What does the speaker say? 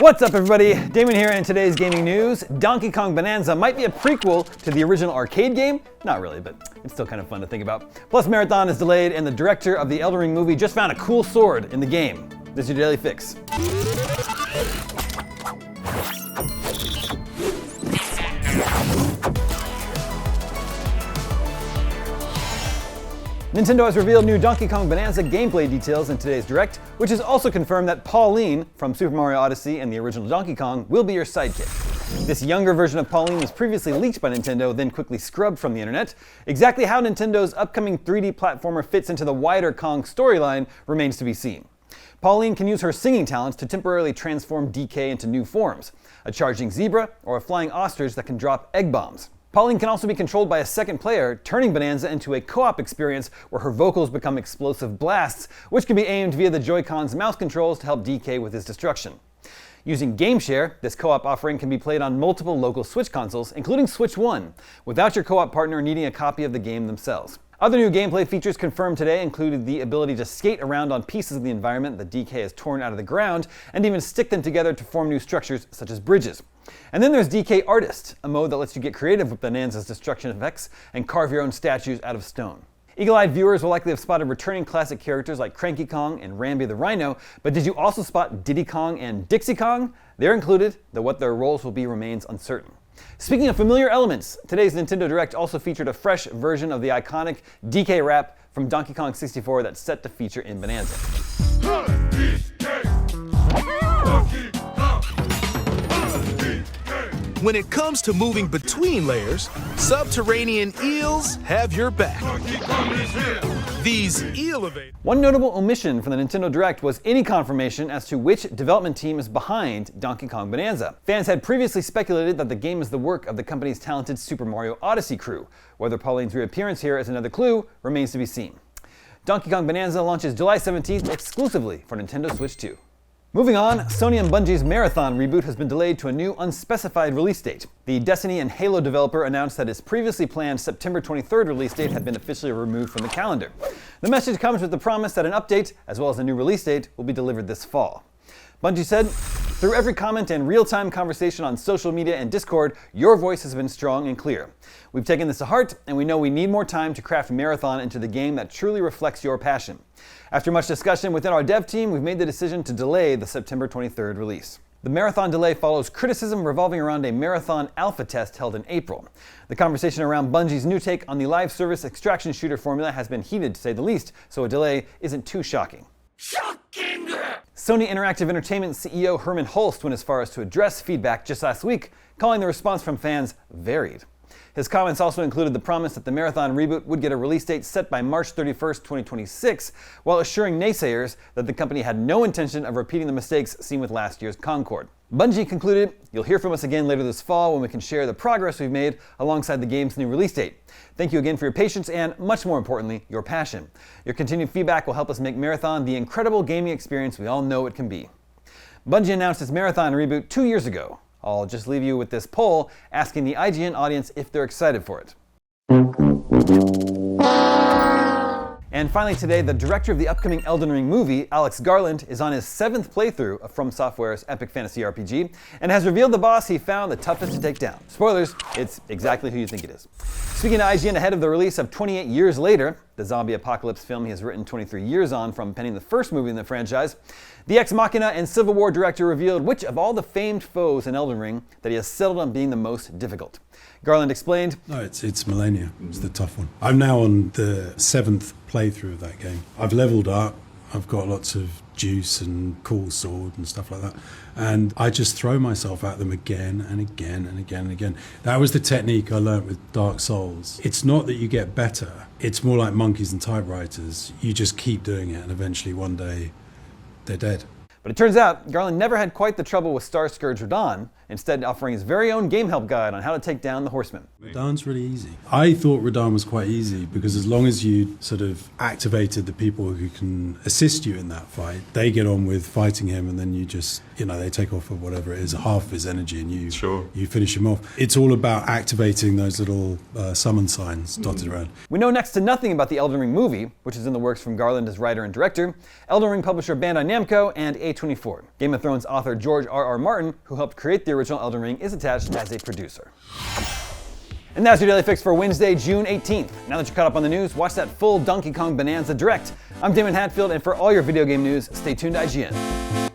What's up everybody, Damon here, and in today's gaming news, Donkey Kong Bonanza might be a prequel to the original arcade game. Not really, but it's still kind of fun to think about. Plus Marathon is delayed and the director of the Elden Ring movie just found a cool sword in the game. This is your daily fix. Nintendo has revealed new Donkey Kong Bonanza gameplay details in today's Direct, which has also confirmed that Pauline from Super Mario Odyssey and the original Donkey Kong will be your sidekick. This younger version of Pauline was previously leaked by Nintendo, then quickly scrubbed from the internet. Exactly how Nintendo's upcoming 3D platformer fits into the wider Kong storyline remains to be seen. Pauline can use her singing talents to temporarily transform DK into new forms, a charging zebra or a flying ostrich that can drop egg bombs. Pauline can also be controlled by a second player, turning Bonanza into a co-op experience where her vocals become explosive blasts, which can be aimed via the Joy-Con's mouse controls to help DK with his destruction. Using GameShare, this co-op offering can be played on multiple local Switch consoles, including Switch 1, without your co-op partner needing a copy of the game themselves. Other new gameplay features confirmed today included the ability to skate around on pieces of the environment that DK has torn out of the ground, and even stick them together to form new structures such as bridges. And then there's DK Artist, a mode that lets you get creative with Bonanza's destruction effects and carve your own statues out of stone. Eagle-eyed viewers will likely have spotted returning classic characters like Cranky Kong and Rambi the Rhino, but did you also spot Diddy Kong and Dixie Kong? They're included, though what their roles will be remains uncertain. Speaking of familiar elements, today's Nintendo Direct also featured a fresh version of the iconic DK rap from Donkey Kong 64 that's set to feature in Bonanza. When it comes to moving between layers, subterranean eels have your back. These eel evaders. One notable omission from the Nintendo Direct was any confirmation as to which development team is behind Donkey Kong Bonanza. Fans had previously speculated that the game is the work of the company's talented Super Mario Odyssey crew. Whether Pauline's reappearance here is another clue remains to be seen. Donkey Kong Bonanza launches July 17th exclusively for Nintendo Switch 2. Moving on, Sony and Bungie's Marathon reboot has been delayed to a new unspecified release date. The Destiny and Halo developer announced that his previously planned September 23rd release date had been officially removed from the calendar. The message comes with the promise that an update, as well as a new release date, will be delivered this fall. Bungie said, "Through every comment and real-time conversation on social media and Discord, your voice has been strong and clear. We've taken this to heart, and we know we need more time to craft Marathon into the game that truly reflects your passion. After much discussion within our dev team, we've made the decision to delay the September 23rd release." The Marathon delay follows criticism revolving around a Marathon alpha test held in April. The conversation around Bungie's new take on the live service extraction shooter formula has been heated, to say the least, so a delay isn't too shocking. Shocking! Sony Interactive Entertainment CEO Herman Hulst went as far as to address feedback just last week, calling the response from fans varied. His comments also included the promise that the Marathon reboot would get a release date set by March 31st, 2026, while assuring naysayers that the company had no intention of repeating the mistakes seen with last year's Concord. Bungie concluded, "You'll hear from us again later this fall when we can share the progress we've made alongside the game's new release date. Thank you again for your patience and, much more importantly, your passion. Your continued feedback will help us make Marathon the incredible gaming experience we all know it can be." Bungie announced its Marathon reboot 2 years ago. I'll just leave you with this poll asking the IGN audience if they're excited for it. And finally today, the director of the upcoming Elden Ring movie, Alex Garland, is on his 7th playthrough of FromSoftware's epic fantasy RPG, and has revealed the boss he found the toughest to take down. Spoilers, it's exactly who you think it is. Speaking to IGN ahead of the release of 28 Years Later, the zombie apocalypse film he has written 23 years on from penning the first movie in the franchise, the Ex Machina and Civil War director revealed which of all the famed foes in Elden Ring that he has settled on being the most difficult. Garland explained, "No, it's Millennia. It's the tough one. I'm now on the 7th playthrough of that game. I've leveled up. I've got lots of juice and cool sword and stuff like that. And I just throw myself at them again and again and again and again. That was the technique I learned with Dark Souls. It's not that you get better. It's more like monkeys and typewriters. You just keep doing it, and eventually one day they're dead." But it turns out, Garland never had quite the trouble with Star Scourge Radahn, instead offering his very own game help guide on how to take down the Horseman. Radahn's really easy. I thought Radahn was quite easy because as long as you sort of activated the people who can assist you in that fight, they get on with fighting him, and then you just, they take off of whatever it is, half of his energy, and you finish him off. It's all about activating those little summon signs dotted around. We know next to nothing about the Elden Ring movie, which is in the works from Garland as writer and director, Elden Ring publisher Bandai Namco, and A24. Game of Thrones author George R.R. Martin, who helped create the original Elden Ring, is attached as a producer. And that's your Daily Fix for Wednesday, June 18th. Now that you're caught up on the news, watch that full Donkey Kong Bonanza Direct. I'm Damon Hatfield, and for all your video game news, stay tuned to IGN.